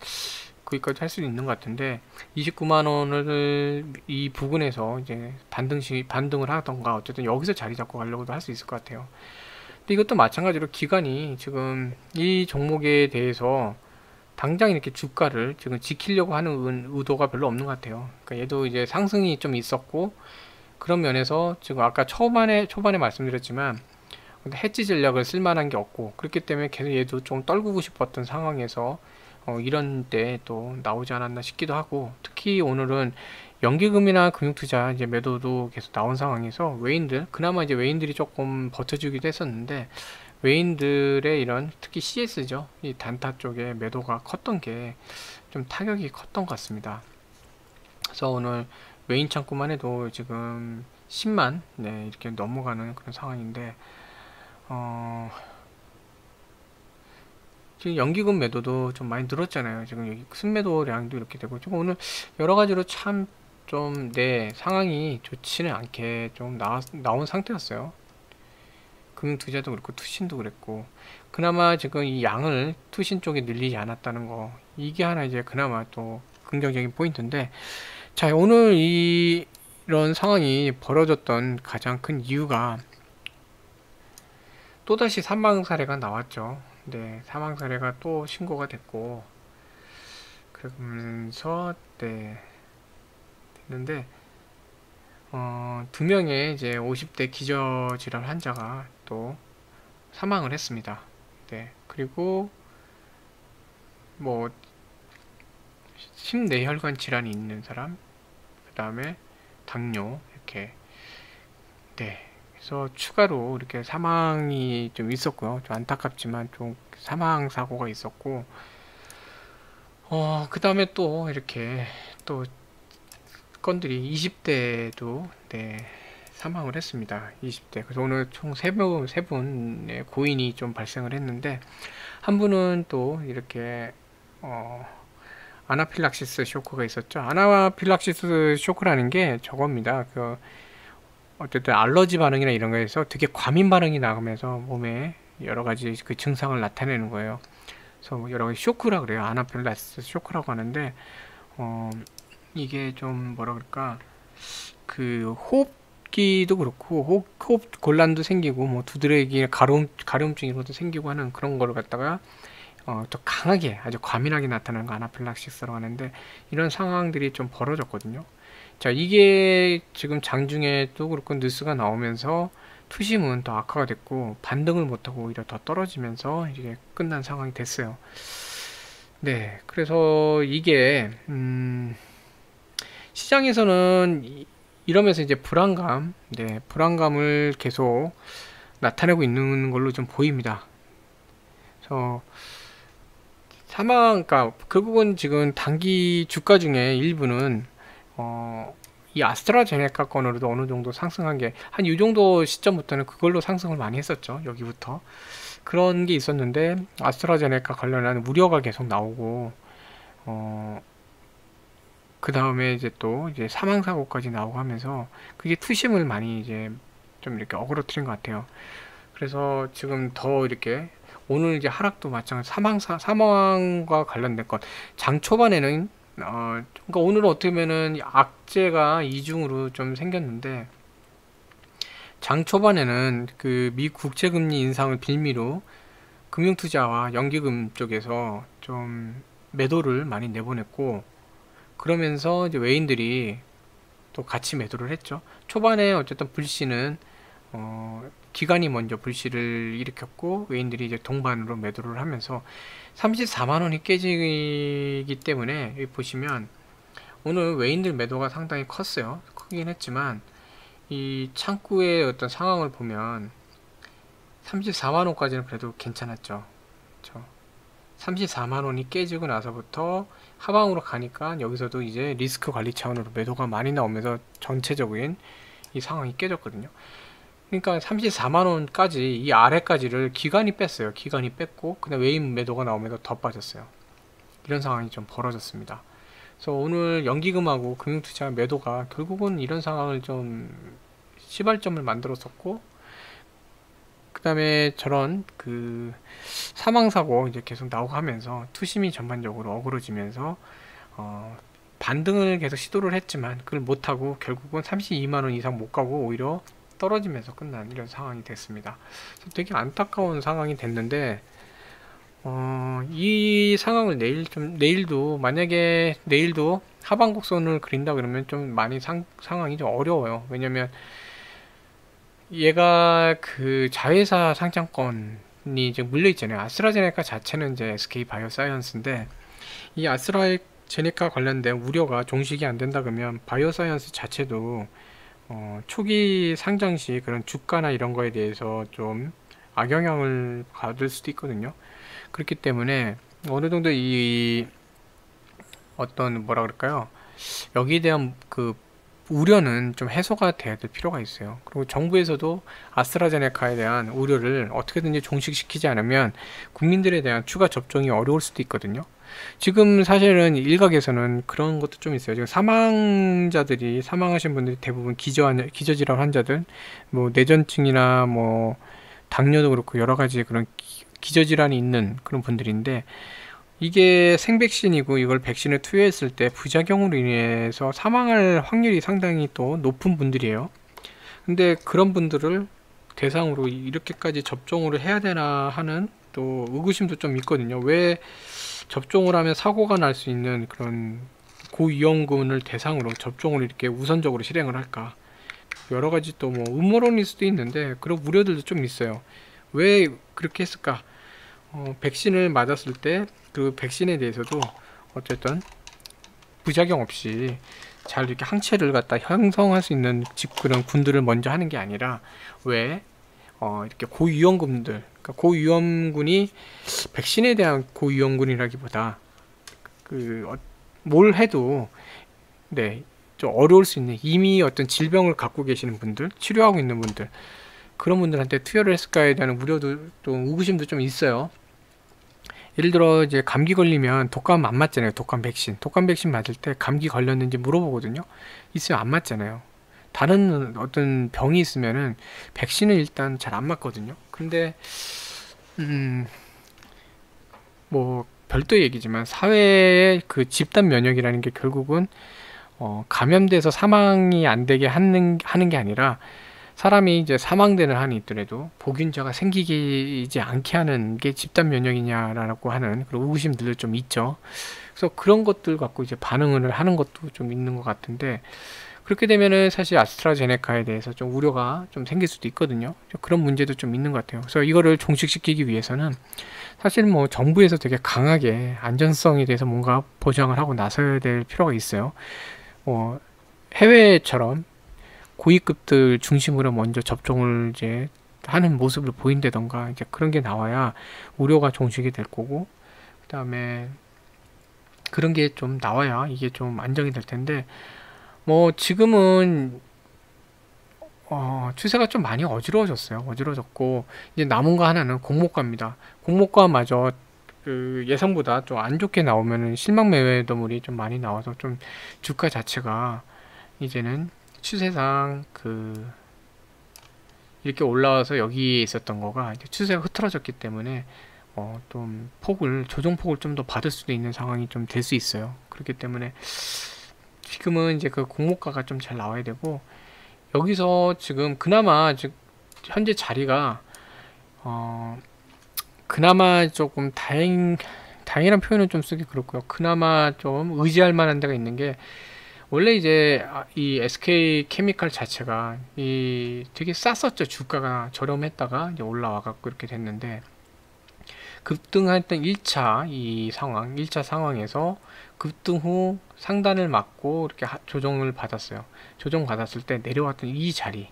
거기까지 할 수 있는 것 같은데, 29만원을 이 부근에서 이제 반등을 하던가 어쨌든 여기서 자리 잡고 가려고도 할 수 있을 것 같아요. 근데 이것도 마찬가지로 기관이 지금 이 종목에 대해서 당장 이렇게 주가를 지금 지키려고 하는 의도가 별로 없는 것 같아요. 그러니까 얘도 이제 상승이 좀 있었고, 그런 면에서 지금 아까 초반에 말씀드렸지만 해지 전략을 쓸만한 게 없고, 그렇기 때문에 계속 얘도 좀 떨구고 싶었던 상황에서 이런 때 또 나오지 않았나 싶기도 하고, 특히 오늘은 연기금이나 금융투자 이제 매도도 계속 나온 상황에서 외인들, 그나마 이제 외인들이 조금 버텨주기도 했었는데, 외인들의 이런 특히 CS죠, 이 단타 쪽에 매도가 컸던 게 좀 타격이 컸던 것 같습니다. 그래서 오늘 외인 창구만 해도 지금 10만 네, 이렇게 넘어가는 그런 상황인데, 어, 지금 연기금 매도도 좀 많이 늘었잖아요. 지금 여기 순매도량도 이렇게 되고, 지금 오늘 여러 가지로 참 좀 내 상황이 좋지는 않게 좀 나온 상태였어요. 금융투자도 그렇고 투신도 그랬고, 그나마 지금 이 양을 투신 쪽에 늘리지 않았다는 거, 이게 하나 이제 그나마 또 긍정적인 포인트인데, 자, 오늘 이런 상황이 벌어졌던 가장 큰 이유가 또다시 사망 사례가 나왔죠. 네, 사망 사례가 또 신고가 됐고, 그러면서 네, 됐는데, 두 명의 이제 50대 기저질환 환자가 또 사망을 했습니다. 네, 그리고 뭐 심내혈관 질환이 있는 사람, 그 다음에 당뇨, 이렇게. 네, 그래서 추가로 이렇게 사망이 좀 있었고요. 좀 안타깝지만 좀 사망 사고가 있었고, 그 다음에 또 이렇게 또 건들이 20대도 네, 사망을 했습니다. 20대. 그래서 오늘 총 세 분의 고인이 좀 발생을 했는데, 한 분은 또 이렇게 아나필락시스 쇼크가 있었죠. 아나필락시스 쇼크라는 게 저겁니다. 그 어쨌든 알러지 반응이나 이런 거에서 되게 과민 반응이 나오면서 몸에 여러 가지 그 증상을 나타내는 거예요. 그래서 뭐 여러 가지 쇼크라 그래요. 아나필락시스 쇼크라고 하는데, 이게 좀 뭐라 그럴까, 그 호흡기도 그렇고 호흡 곤란도 생기고 뭐 두드러기 가려움증 이런 것도 생기고 하는 그런 거를 갖다가 또 강하게 아주 과민하게 나타나는 거 아나필락시스라고 하는데, 이런 상황들이 좀 벌어졌거든요. 자, 이게 지금 장중에 또 그렇고 뉴스가 나오면서 투심은 더 악화가 됐고 반등을 못하고 오히려 더 떨어지면서 이게 끝난 상황이 됐어요. 네, 그래서 이게 시장에서는 이러면서 이제 불안감, 네, 불안감을 계속 나타내고 있는 걸로 좀 보입니다. 그래서 그러니까 결국은 지금 단기 주가 중에 일부는 이 아스트라제네카 건으로도 어느 정도 상승한 게 한 이 정도 시점부터는 그걸로 상승을 많이 했었죠. 여기부터 그런 게 있었는데, 아스트라제네카 관련한 우려가 계속 나오고 그 다음에 이제 또 이제 사망 사고까지 나오고 하면서 그게 투심을 많이 이제 좀 이렇게 어그러뜨린 것 같아요. 그래서 지금 더 이렇게 오늘 이제 하락도 마찬가지, 사망과 관련된 것. 장 초반에는 그러니까 오늘은 어떻게 보면은 악재가 이중으로 좀 생겼는데, 장 초반에는 그 미 국채금리 인상을 빌미로 금융투자와 연기금 쪽에서 좀 매도를 많이 내보냈고, 그러면서 이제 외인들이 또 같이 매도를 했죠. 초반에 어쨌든 불씨는 기관이 먼저 불씨를 일으켰고 외인들이 이제 동반으로 매도를 하면서 34만원이 깨지기 때문에, 여기 보시면 오늘 외인들 매도가 상당히 컸어요. 크긴 했지만 이 창구의 어떤 상황을 보면 34만원까지는 그래도 괜찮았죠. 그렇죠? 34만원이 깨지고 나서부터 하방으로 가니까 여기서도 이제 리스크 관리 차원으로 매도가 많이 나오면서 전체적인 이 상황이 깨졌거든요. 그러니까 34만원까지 이 아래까지를 기관이 뺐어요. 기관이 뺐고 그냥 외인 매도가 나오면서 더 빠졌어요. 이런 상황이 좀 벌어졌습니다. 그래서 오늘 연기금하고 금융투자 매도가 결국은 이런 상황을 좀 시발점을 만들었었고, 그 다음에 저런 그 사망사고 이제 계속 나오고 하면서 투심이 전반적으로 어그러지면서 반등을 계속 시도를 했지만 그걸 못하고 결국은 32만원 이상 못 가고 오히려 떨어지면서 끝난 이런 상황이 됐습니다. 그래서 되게 안타까운 상황이 됐는데, 이 상황을 내일도 만약에 내일도 하방 곡선을 그린다 그러면 좀 많이 상황이 좀 어려워요. 왜냐면 얘가 그 자회사 상장권이 이제 물려 있잖아요. 아스트라제네카 자체는 이제 SK 바이오사이언스인데, 이 제네카 관련된 우려가 종식이 안 된다 그러면 바이오사이언스 자체도 초기 상장 시 그런 주가나 이런 거에 대해서 좀 악영향을 받을 수도 있거든요. 그렇기 때문에 어느 정도 이 어떤 뭐라 그럴까요? 여기에 대한 그 우려는 좀 해소가 돼야 될 필요가 있어요. 그리고 정부에서도 아스트라제네카에 대한 우려를 어떻게든지 종식시키지 않으면 국민들에 대한 추가 접종이 어려울 수도 있거든요. 지금 사실은 일각에서는 그런 것도 좀 있어요. 지금 사망하신 분들이 대부분 기저질환 환자들, 뭐 뇌전증이나 뭐 당뇨도 그렇고 여러 가지 그런 기저질환이 있는 그런 분들인데, 이게 생백신이고 이걸 백신을 투여했을 때 부작용으로 인해서 사망할 확률이 상당히 또 높은 분들이에요. 근데 그런 분들을 대상으로 이렇게까지 접종을 해야 되나 하는 또 의구심도 좀 있거든요. 왜 접종을 하면 사고가 날 수 있는 그런 고위험군을 대상으로 접종을 이렇게 우선적으로 실행을 할까? 여러 가지 또 뭐 음모론일 수도 있는데 그런 우려들도 좀 있어요. 왜 그렇게 했을까? 백신을 맞았을 때 그 백신에 대해서도 어쨌든 부작용 없이 잘 이렇게 항체를 갖다 형성할 수 있는 그런 군들을 먼저 하는 게 아니라, 왜 이렇게 고위험군들, 그러니까 고위험군이 백신에 대한 고위험군이라기보다 뭘 해도 네, 좀 어려울 수 있는, 이미 어떤 질병을 갖고 계시는 분들, 치료하고 있는 분들, 그런 분들한테 투여를 했을까에 대한 우려도 또 의구심도 좀 있어요. 예를 들어 이제 감기 걸리면 독감 안 맞잖아요. 독감 백신 맞을 때 감기 걸렸는지 물어보거든요. 있으면 안 맞잖아요. 다른 어떤 병이 있으면은 백신은 일단 잘 안 맞거든요. 근데 뭐 별도 얘기지만 사회의 그 집단 면역이라는 게 결국은 감염돼서 사망이 안 되게 하는 게 아니라, 사람이 이제 사망되는 한이 있더라도 복균자가 생기지 않게 하는 게 집단 면역이냐라고 하는 그런 의구심들도 좀 있죠. 그래서 그런 것들 갖고 이제 반응을 하는 것도 좀 있는 것 같은데, 그렇게 되면은 사실 아스트라제네카에 대해서 좀 우려가 좀 생길 수도 있거든요. 그런 문제도 좀 있는 것 같아요. 그래서 이거를 종식시키기 위해서는 사실 뭐 정부에서 되게 강하게 안전성에 대해서 뭔가 보장을 하고 나서야 될 필요가 있어요. 해외처럼 고위급들 중심으로 먼저 접종을 이제 하는 모습을 보인다던가, 이제 그런 게 나와야 우려가 종식이 될 거고, 그다음에 그런 게 좀 나와야 이게 좀 안정이 될 텐데, 뭐 지금은 추세가 좀 많이 어지러워졌고, 이제 남은 거 하나는 공모가입니다. 공모가마저 그 예상보다 좀 안 좋게 나오면은 실망 매매도물이 좀 많이 나와서 좀 주가 자체가 이제는 추세상 이렇게 올라와서 여기에 있었던 거가 이제 추세가 흐트러졌기 때문에 좀 조정폭을 좀 더 받을 수도 있는 상황이 좀 될 수 있어요. 그렇기 때문에 지금은 이제 그 공모가가 좀 잘 나와야 되고, 여기서 지금 그나마 지금 현재 자리가 그나마 조금 다행이란 표현은 좀 쓰기 그렇고요. 그나마 좀 의지할 만한 데가 있는 게, 원래 이제 이 SK 케미칼 자체가 되게 쌌었죠. 주가가 저렴했다가 이제 올라와 갖고 이렇게 됐는데, 급등했던 1차 상황에서 급등 후 상단을 맞고 이렇게 조정을 받았어요. 조정 받았을 때 내려왔던 이 자리,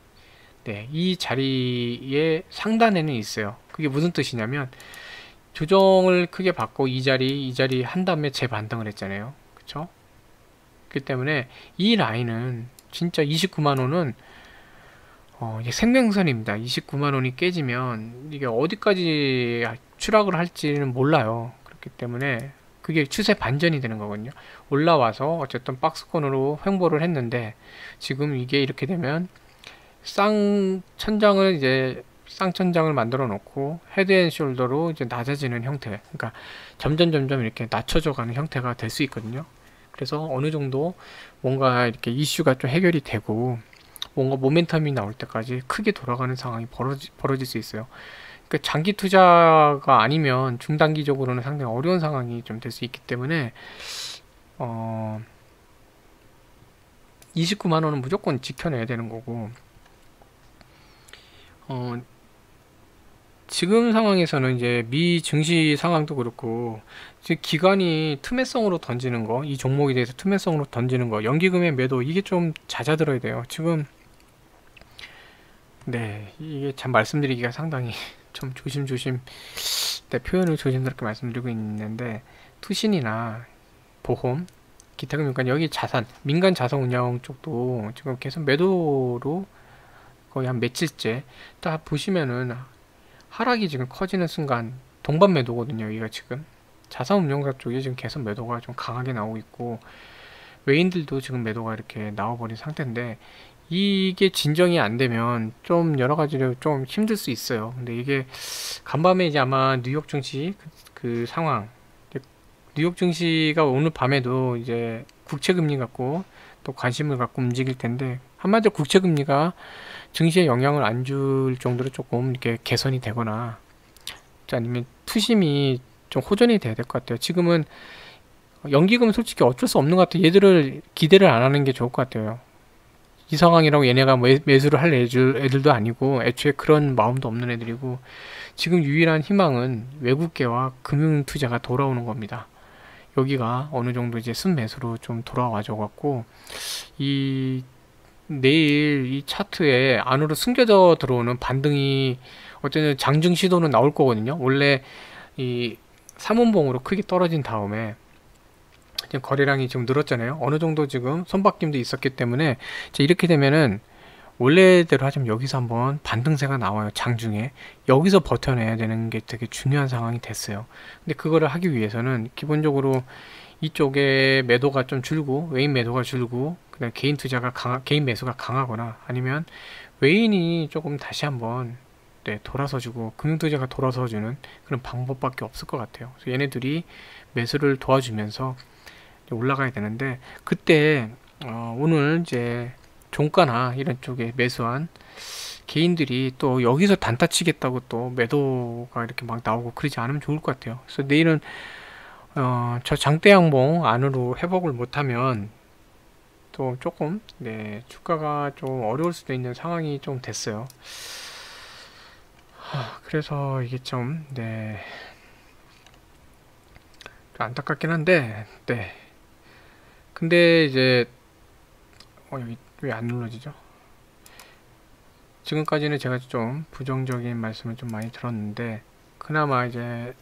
네, 이 자리의 상단에는 있어요. 그게 무슨 뜻이냐면, 조정을 크게 받고 이 자리 한 다음에 재반등을 했잖아요. 그쵸? 그렇기 때문에 이 라인은 진짜 29만 원은 이게 생명선입니다. 29만 원이 깨지면 이게 어디까지 추락을 할지는 몰라요. 그렇기 때문에 그게 추세 반전이 되는 거거든요. 올라와서 어쨌든 박스권으로 횡보를 했는데, 지금 이게 이렇게 되면 쌍천장을 만들어 놓고 헤드앤숄더로 이제 낮아지는 형태, 그러니까 점점 이렇게 낮춰져 가는 형태가 될 수 있거든요. 그래서 어느 정도 뭔가 이렇게 이슈가 좀 해결이 되고 뭔가 모멘텀이 나올 때까지 크게 돌아가는 상황이 벌어질 수 있어요. 그러니까 장기 투자가 아니면 중단기적으로는 상당히 어려운 상황이 좀 될 수 있기 때문에 29만 원은 무조건 지켜내야 되는 거고, 지금 상황에서는 이제 미 증시 상황도 그렇고 지금 기관이 투매성으로 던지는 거, 이 종목에 대해서 투매성으로 던지는 거, 연기금의 매도 이게 좀 잦아들어야 돼요. 지금 네, 이게 참 말씀드리기가 상당히 좀 조심조심, 네, 표현을 조심스럽게 말씀드리고 있는데 투신이나 보험, 기타 금융권 여기 자산, 민간 자산 운용 쪽도 지금 계속 매도로 거의 한 며칠째 딱 보시면은 하락이 지금 커지는 순간 동반 매도거든요. 여기가 지금 자산운용사 쪽에 지금 계속 매도가 좀 강하게 나오고 있고 외인들도 지금 매도가 이렇게 나와버린 상태인데 이게 진정이 안 되면 좀 여러 가지로 좀 힘들 수 있어요. 근데 이게 간밤에 이제 아마 뉴욕 증시 그 상황, 뉴욕 증시가 오늘 밤에도 이제 국채 금리 갖고 또 관심을 갖고 움직일 텐데 한마디로 국채 금리가 증시에 영향을 안 줄 정도로 조금 이렇게 개선이 되거나 아니면 투심이 좀 호전이 돼야 될 것 같아요. 지금은 연기금 솔직히 어쩔 수 없는 것 같아요. 얘들을 기대를 안 하는 게 좋을 것 같아요. 이 상황이라고 얘네가 매수를 할 애들도 아니고 애초에 그런 마음도 없는 애들이고 지금 유일한 희망은 외국계와 금융투자가 돌아오는 겁니다. 여기가 어느 정도 이제 순매수로 좀 돌아와줘 갖고 이 내일 이 차트에 안으로 숨겨져 들어오는 반등이 어쨌든 장중 시도는 나올 거거든요. 원래 이 삼원봉으로 크게 떨어진 다음에 지금 거래량이 지금 늘었잖아요. 어느 정도 지금 손바뀜도 있었기 때문에 이렇게 되면은 원래대로 하자면 여기서 한번 반등세가 나와요. 장중에 여기서 버텨내야 되는 게 되게 중요한 상황이 됐어요. 근데 그거를 하기 위해서는 기본적으로 이쪽에 매도가 좀 줄고 외인 매도가 줄고 그다음 개인 투자가 개인 매수가 강하거나 아니면 외인이 조금 다시 한번 네, 돌아서주고 금융투자가 돌아서주는 그런 방법밖에 없을 것 같아요. 그래서 얘네들이 매수를 도와주면서 올라가야 되는데 그때 오늘 이제 종가나 이런 쪽에 매수한 개인들이 또 여기서 단타 치겠다고 또 매도가 이렇게 막 나오고 그러지 않으면 좋을 것 같아요. 그래서 내일은 저 장대 양봉 안으로 회복을 못하면 또 조금 네, 주가가 좀 어려울 수도 있는 상황이 좀 됐어요. 그래서 이게 좀 네, 좀 안타깝긴 한데 네. 근데 이제 여기 왜 안 눌러지죠? 지금까지는 제가 좀 부정적인 말씀을 좀 많이 들었는데 그나마 이제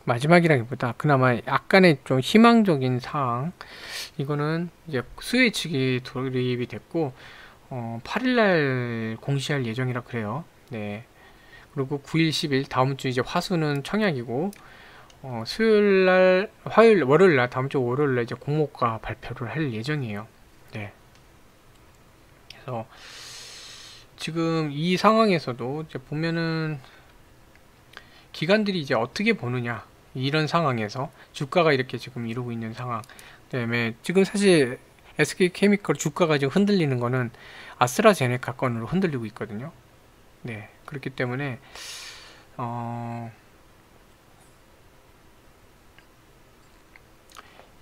마지막이라기보다 그나마 약간의 좀 희망적인 사항 이거는 이제 수요 예측이 돌입이 됐고 8일날 공시할 예정이라 그래요. 네. 그리고 9일, 10일 다음 주 이제 화수는 청약이고 수요일날, 월요일날 다음 주 월요일날 이제 공모가 발표를 할 예정이에요. 네. 그래서 지금 이 상황에서도 이제 보면은 기관들이 이제 어떻게 보느냐 이런 상황에서 주가가 이렇게 지금 이루고 있는 상황 그다음에 지금 사실 SK케미컬 주가가 지금 흔들리는 거는 아스트라제네카 건으로 흔들리고 있거든요. 네, 그렇기 때문에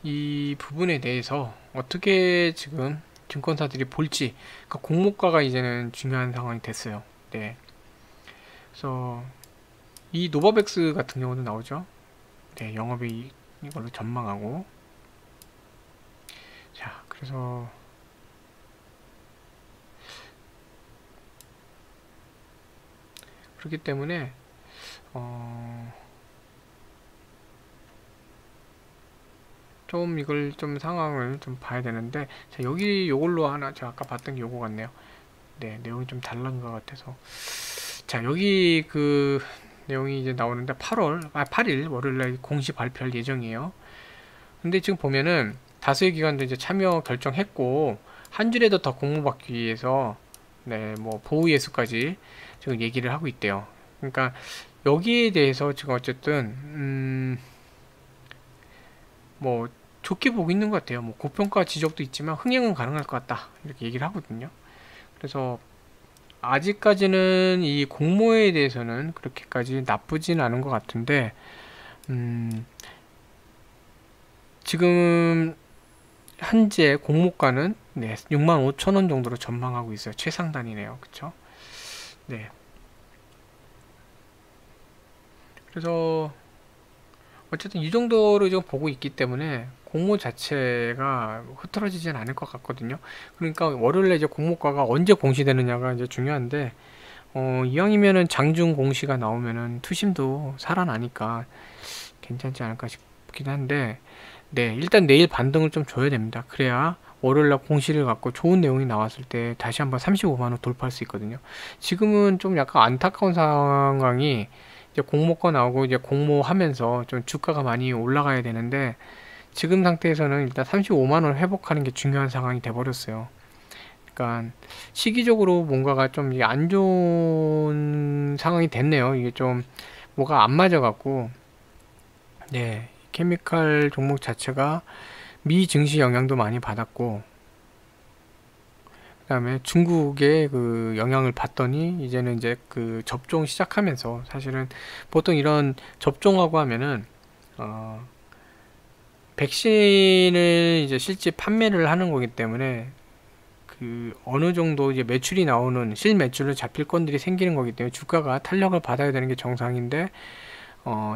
이 부분에 대해서 어떻게 지금 증권사들이 볼지 그러니까 공모가가 이제는 중요한 상황이 됐어요. 네, 그래서 이 노바백스 같은 경우도 나오죠. 네, 영업이 이걸로 전망하고 자, 그래서 그렇기 때문에 좀 이걸 좀 상황을 좀 봐야 되는데 자, 여기 요걸로 하나 제가 아까 봤던 게 요거 같네요. 네, 내용이 좀 다른 것 같아서 자, 여기 그 내용이 이제 나오는데 8일 월요일날 공시 발표할 예정이에요. 근데 지금 보면은 다수의 기관도 이제 참여 결정했고 한 줄에도 더 공모받기 위해서 네, 뭐 보호 예수까지 지금 얘기를 하고 있대요. 그러니까 여기에 대해서 지금 어쨌든 뭐 좋게 보고 있는 것 같아요. 뭐 고평가 지적도 있지만 흥행은 가능할 것 같다 이렇게 얘기를 하거든요. 그래서 아직까지는 이 공모에 대해서는 그렇게까지 나쁘진 않은 것 같은데 지금 현재 공모가는 네, 65,000원 정도로 전망하고 있어요. 최상단이네요. 그쵸? 네. 그래서 어쨌든 이 정도로 지금 보고 있기 때문에 공모 자체가 흐트러지진 않을 것 같거든요. 그러니까 월요일에 이제 공모가가 언제 공시되느냐가 이제 중요한데, 이왕이면은 장중 공시가 나오면은 투심도 살아나니까 괜찮지 않을까 싶긴 한데, 네, 일단 내일 반등을 좀 줘야 됩니다. 그래야 월요일날 공시를 갖고 좋은 내용이 나왔을 때 다시 한번 35만원 돌파할 수 있거든요. 지금은 좀 약간 안타까운 상황이, 이제 공모가 나오고 이제 공모하면서 좀 주가가 많이 올라가야 되는데, 지금 상태에서는 일단 35만원 회복하는 게 중요한 상황이 돼버렸어요. 그러니까 시기적으로 뭔가가 좀 안 좋은 상황이 됐네요. 이게 좀 뭐가 안 맞아갖고, 네, 케미칼 종목 자체가 미 증시 영향도 많이 받았고, 그다음에 중국의 그 영향을 받더니 이제는 이제 그 접종 시작하면서, 사실은 보통 이런 접종하고 하면은 백신을 이제 실제 판매를 하는 거기 때문에 그 어느 정도 이제 매출이 나오는 실매출로 잡힐 건들이 생기는 거기 때문에 주가가 탄력을 받아야 되는 게 정상인데,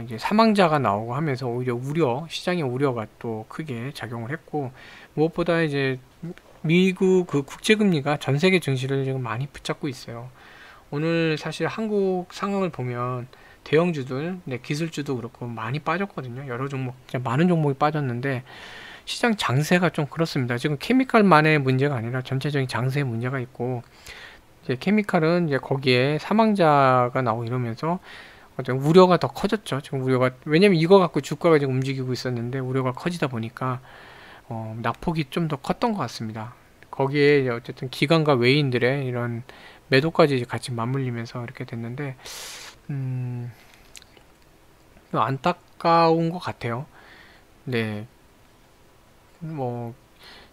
이제 사망자가 나오고 하면서 오히려 시장의 우려가 또 크게 작용을 했고, 무엇보다 이제 미국 그 국제금리가 전 세계 증시를 지금 많이 붙잡고 있어요. 오늘 사실 한국 상황을 보면 대형주들, 네, 기술주도 그렇고 많이 빠졌거든요. 여러 종목, 진짜 많은 종목이 빠졌는데 시장 장세가 좀 그렇습니다. 지금 케미칼만의 문제가 아니라 전체적인 장세에 문제가 있고, 이제 케미칼은 이제 거기에 사망자가 나오고 이러면서 어떤 우려가 더 커졌죠. 지금 우려가, 왜냐면 이거 갖고 주가가 지금 움직이고 있었는데 우려가 커지다 보니까 낙폭이 좀 더 컸던 것 같습니다. 거기에 이제 어쨌든 기관과 외인들의 이런 매도까지 같이 맞물리면서 이렇게 됐는데, 좀 안타까운 것 같아요. 네, 뭐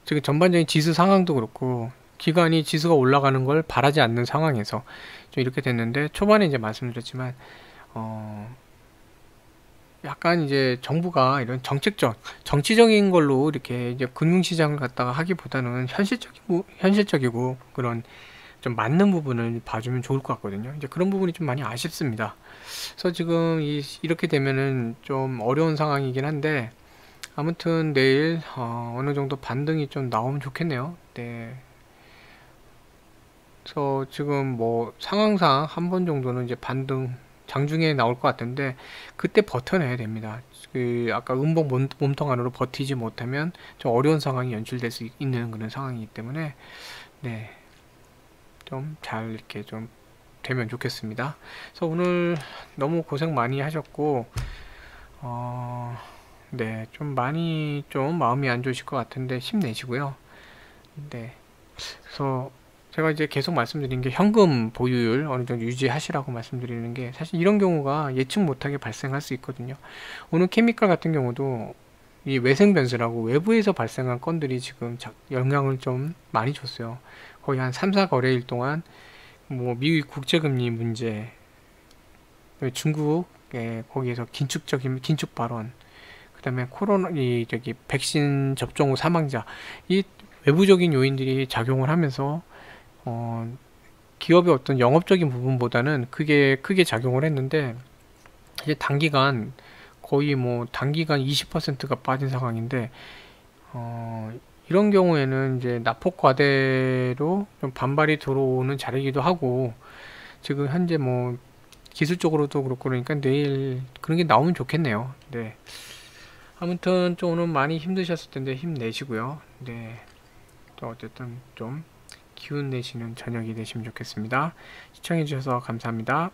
지금 전반적인 지수 상황도 그렇고 기관이 지수가 올라가는 걸 바라지 않는 상황에서 좀 이렇게 됐는데, 초반에 이제 말씀드렸지만 어, 약간 이제 정부가 이런 정치적인 걸로 이렇게 이제 금융시장을 갖다가 하기보다는 현실적이고 그런 좀 맞는 부분을 봐주면 좋을 것 같거든요. 이제 그런 부분이 좀 많이 아쉽습니다. 그래서 지금 이렇게 되면은 좀 어려운 상황이긴 한데, 아무튼 내일 어느 정도 반등이 좀 나오면 좋겠네요. 네. 그래서 지금 뭐 상황상 한 번 정도는 이제 반등 장중에 나올 것 같은데, 그때 버텨내야 됩니다. 그 아까 음봉 몸통 안으로 버티지 못하면 좀 어려운 상황이 연출될 수 있는 그런 상황이기 때문에, 네, 좀 잘 이렇게 좀 되면 좋겠습니다. 그래서 오늘 너무 고생 많이 하셨고, 네, 좀 많이 좀 마음이 안 좋으실 것 같은데 힘내시고요. 네, 그래서 제가 이제 계속 말씀드린 게 현금 보유율 어느 정도 유지하시라고 말씀드리는 게, 사실 이런 경우가 예측 못하게 발생할 수 있거든요. 오늘 케미칼 같은 경우도 이 외생 변수라고 외부에서 발생한 건들이 지금 영향을 좀 많이 줬어요. 거의 한 3, 4거래일 동안 뭐 미국 국제금리 문제, 중국 거기에서 긴축 발언, 그다음에 코로나 이 저기 백신 접종 후 사망자, 이 외부적인 요인들이 작용을 하면서 기업의 어떤 영업적인 부분보다는 그게 크게 작용을 했는데, 이제 단기간 거의 뭐 단기간 20%가 빠진 상황인데, 이런 경우에는 이제 낙폭 과대로 좀 반발이 들어오는 자리이기도 하고, 지금 현재 뭐 기술적으로도 그렇고 그러니까 내일 그런 게 나오면 좋겠네요. 네. 아무튼 좀 오늘 많이 힘드셨을 텐데 힘내시고요. 네. 또 어쨌든 좀 기운 내시는 저녁이 되시면 좋겠습니다. 시청해주셔서 감사합니다.